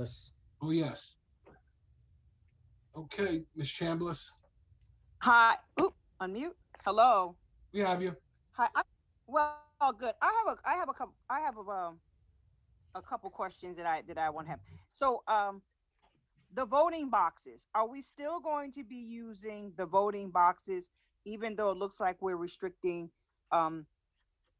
Chambliss. Oh, yes. Okay, Miss Chambliss, Hi. Oop. Unmute. Hello. we have you. Hi. Well, good. I have a couple questions that I want to have. So, the voting boxes. Are we still going to be using the voting boxes, even though it looks like we're restricting? Um,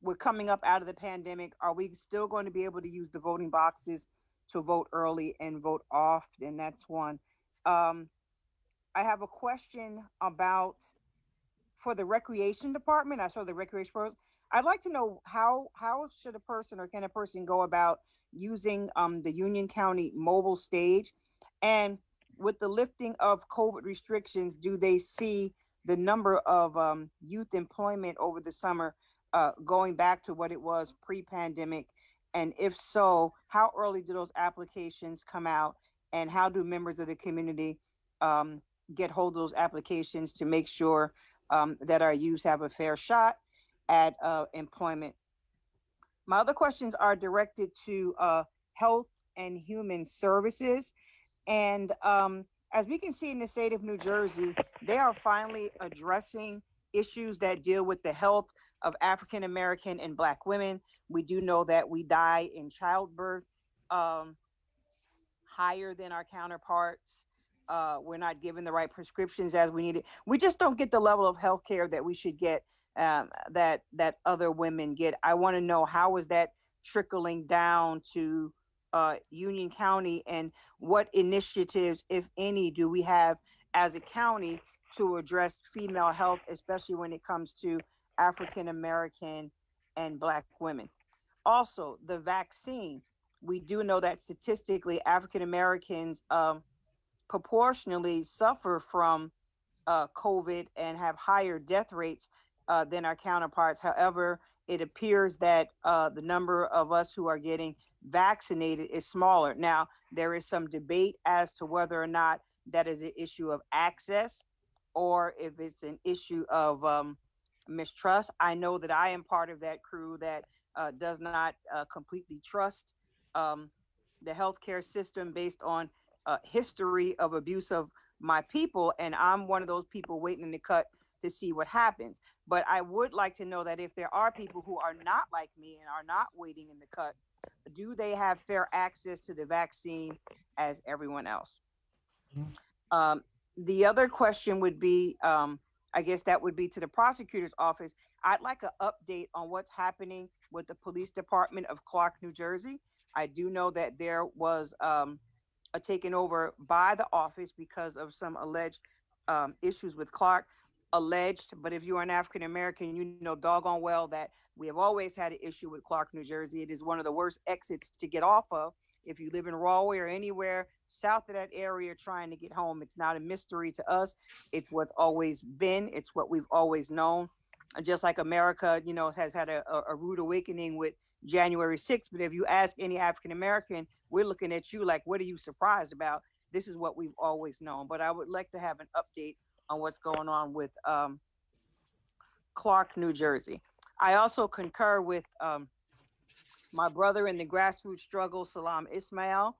we're coming up out of the pandemic. Are we still going to be able to use the voting boxes to vote early and vote off? And that's one. Um, I have a question about for the recreation department. I saw the recreation person. I'd like to know how should a person or can a person go about using the Union County mobile stage, and with the lifting of COVID restrictions, do they see the number of youth employment over the summer going back to what it was pre-pandemic? And if so, how early do those applications come out, and how do members of the community um, get hold of those applications to make sure that our youth have a fair shot at employment? My other questions are directed to health and human services. And as we can see in the state of New Jersey, they are finally addressing issues that deal with the health of African American and Black women. We do know that we die in childbirth um, higher than our counterparts. We're not given the right prescriptions as we need it. We just don't get the level of health care that we should get, that other women get. I want to know, how is that trickling down to Union County, and what initiatives, if any, do we have as a county to address female health, especially when it comes to African American and Black women? Also, the vaccine. We do know that statistically, African Americans proportionally suffer from COVID and have higher death rates than our counterparts. However, it appears that the number of us who are getting vaccinated is smaller. Now, there is some debate as to whether or not that is an issue of access or if it's an issue of mistrust. I know that I am part of that crew that does not completely trust um, the healthcare system based on history of abuse of my people, and I'm one of those people waiting in the cut to see what happens. But I would like to know that if there are people who are not like me and are not waiting in the cut, do they have fair access to the vaccine as everyone else? Mhm. Um, the other question would be, I guess that would be to the prosecutor's office. I'd like an update on what's happening with the police department of Clark, New Jersey. I do know that there was a taken over by the office because of some alleged issues with Clark. Alleged, but if you're an African American, you know doggone well that we have always had an issue with Clark, New Jersey. It is one of the worst exits to get off of if you live in Rahway or anywhere south of that area trying to get home. It's not a mystery to us. It's what's always been. It's what we've always known. Just like America, has had a rude awakening with January 6th. But if you ask any African American, we're looking at you like, what are you surprised about? This is what we've always known. But I would like to have an update on what's going on with Clark, New Jersey. I also concur with my brother in the grassroots struggle, Salam Ismail,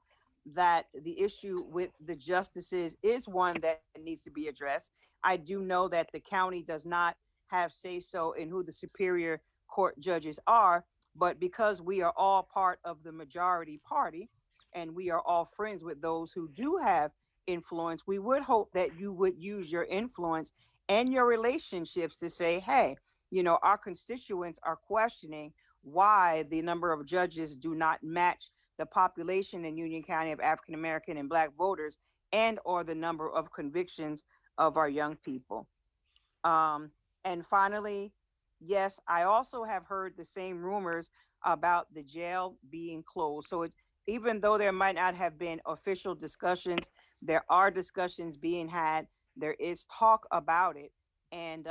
that the issue with the justices is one that needs to be addressed. I do know that the county does not have say so in who the superior court judges are, but because we are all part of the majority party and we are all friends with those who do have influence, we would hope that you would use your influence and your relationships to say, hey, our constituents are questioning why the number of judges do not match the population in Union County of African American and Black voters, and or the number of convictions of our young people. Um, and finally, yes, I also have heard the same rumors about the jail being closed. So even though there might not have been official discussions, there are discussions being had. There is talk about it. And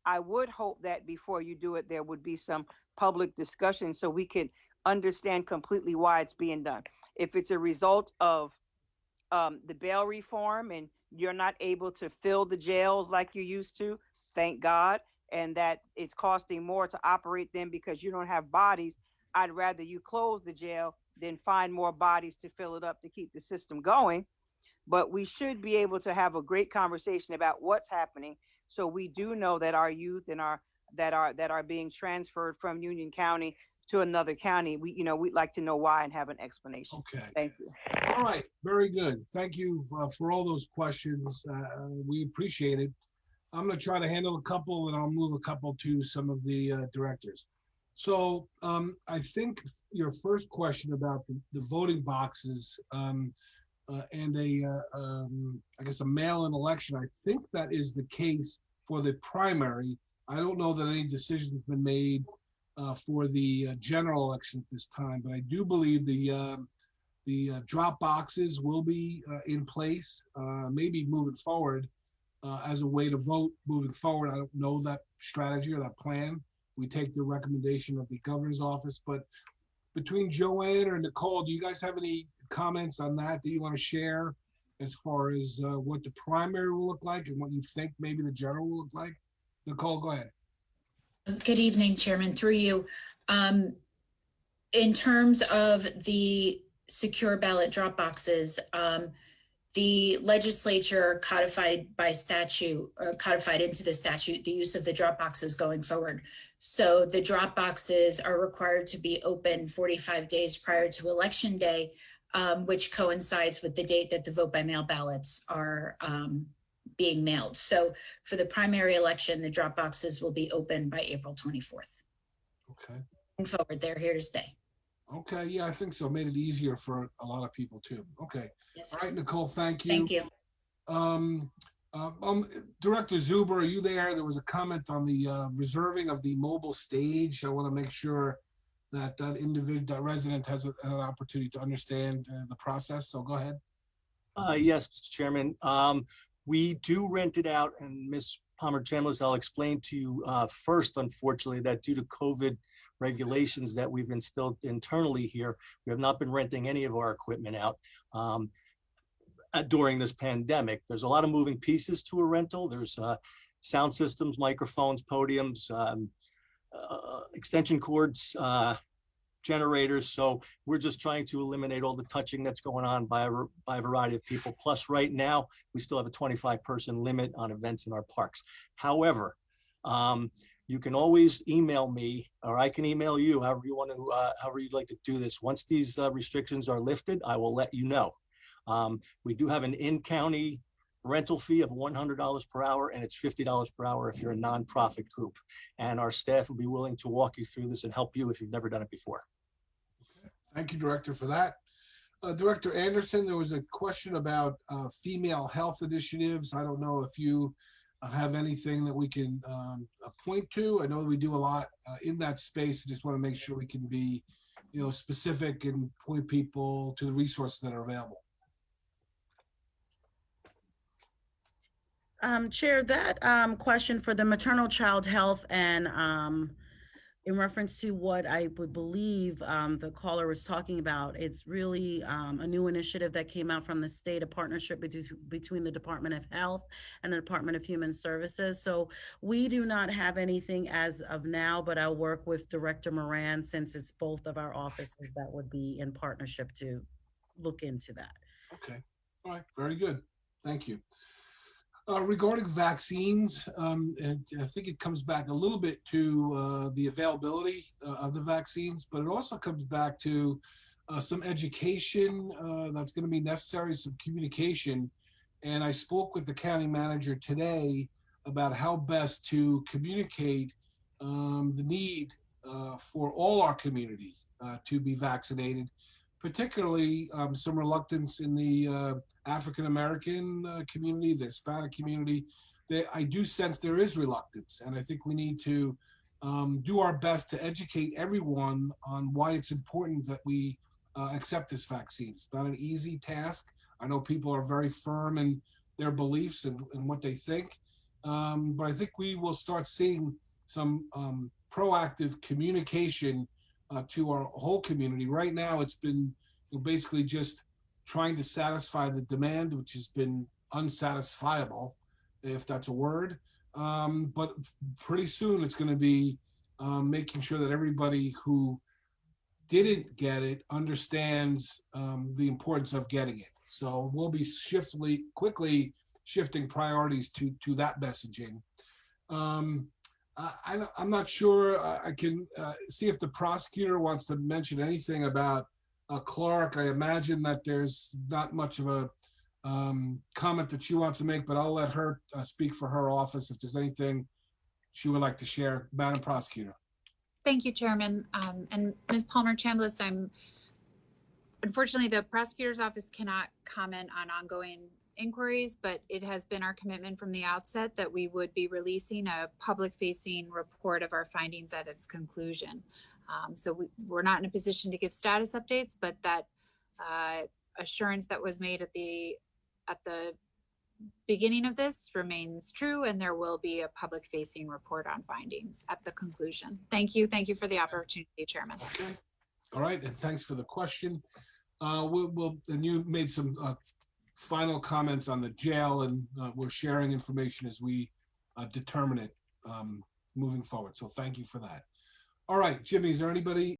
I would hope that before you do it, there would be some public discussion so we could understand completely why it's being done. If it's a result of the bail reform and you're not able to fill the jails like you used to, thank God, and that it's costing more to operate them because you don't have bodies, I'd rather you close the jail then find more bodies to fill it up to keep the system going. But we should be able to have a great conversation about what's happening, so we do know that our youth and our that are being transferred from Union County to another county, we'd like to know why and have an explanation. Okay. Thank you. All right. Very good. Thank you for all those questions. We appreciate it. I'm going to try to handle a couple, and I'll move a couple to some of the directors. So I think your first question about the voting boxes and I guess a mail-in election, I think that is the case for the primary. I don't know that any decision has been made for the general election at this time, but I do believe the drop boxes will be in place, maybe moving forward as a way to vote moving forward. I don't know that strategy or that plan. We take the recommendation of the governor's office, but between Joanne or Nicole, do you guys have any comments on that you want to share as far as what the primary will look like and what you think maybe the general will look like? Nicole, go ahead. Good evening, Chairman, through you. In terms of the secure ballot drop boxes, the legislature codified by statute, or codified into the statute, the use of the drop boxes going forward. So the drop boxes are required to be open 45 days prior to Election Day, which coincides with the date that the vote by mail ballots are being mailed. So for the primary election, the drop boxes will be open by April 24th. Okay. Moving forward, they're here to stay. Okay, yeah, I think so. Made it easier for a lot of people too. Okay. Yes, All right, Nicole, thank you. thank you. Director Zuber, are you there? There was a comment on the reserving of the mobile stage. I want to make sure that that individual, that resident has an opportunity to understand the process. So go ahead. Yes, Mr. Chairman. We do rent it out, and Ms. Palmer-Chambliss, I'll explain to you first, unfortunately, that due to COVID regulations that we've instilled internally here, we have not been renting any of our equipment out during this pandemic. There's a lot of moving pieces to a rental. There's sound systems, microphones, podiums, extension cords, generators. So we're just trying to eliminate all the touching that's going on by a variety of people. Plus, right now, we still have a 25-person limit on events in our parks. However, you can always email me, or I can email you, however you want to, however you'd like to do this. Once these restrictions are lifted, I will let you know. We do have an in-county rental fee of $100 per hour, and it's $50 per hour if you're a nonprofit group. And our staff will be willing to walk you through this and help you if you've never done it before. Thank you, Director, for that. Director Anderson, there was a question about female health initiatives. I don't know if you have anything that we can point to. I know we do a lot in that space. I just want to make sure we can be, specific and point people to the resources that are available. Chair, that question for the maternal child health and in reference to what I would believe the caller was talking about, it's really a new initiative that came out from the state, a partnership between the Department of Health and the Department of Human Services. So we do not have anything as of now, but I'll work with Director Moran, since it's both of our offices that would be in partnership to look into that. Okay. All right. Very good. Thank you. Regarding vaccines, and I think it comes back a little bit to the availability of the vaccines, but it also comes back to some education that's going to be necessary, some communication. And I spoke with the county manager today about how best to communicate the need for all our community to be vaccinated, particularly some reluctance in the African-American community, the Hispanic community. I do sense there is reluctance, and I think we need to do our best to educate everyone on why it's important that we accept this vaccine. It's not an easy task. I know people are very firm in their beliefs and what they think, but I think we will start seeing some proactive communication to our whole community. Right now, it's been basically just trying to satisfy the demand, which has been unsatisfiable, if that's a word. But pretty soon it's going to be making sure that everybody who didn't get it understands the importance of getting it. So we'll be quickly shifting priorities to that messaging. I'm not sure. I can see if the prosecutor wants to mention anything about Clark. I imagine that there's not much of a comment that she wants to make, but I'll let her speak for her office if there's anything she would like to share. Madam Prosecutor. Thank you, Chairman. And Ms. Palmer Chambliss, unfortunately, the prosecutor's office cannot comment on ongoing inquiries, but it has been our commitment from the outset that we would be releasing a public-facing report of our findings at its conclusion. So we're not in a position to give status updates, but that assurance that was made at the beginning of this remains true, and there will be a public-facing report on findings at the conclusion. Thank you. Thank you for the opportunity, Chairman. Okay. All right, and thanks for the question. And you made some final comments on the jail, and we're sharing information as we determine it moving forward. So thank you for that. All right, Jimmy, is there anybody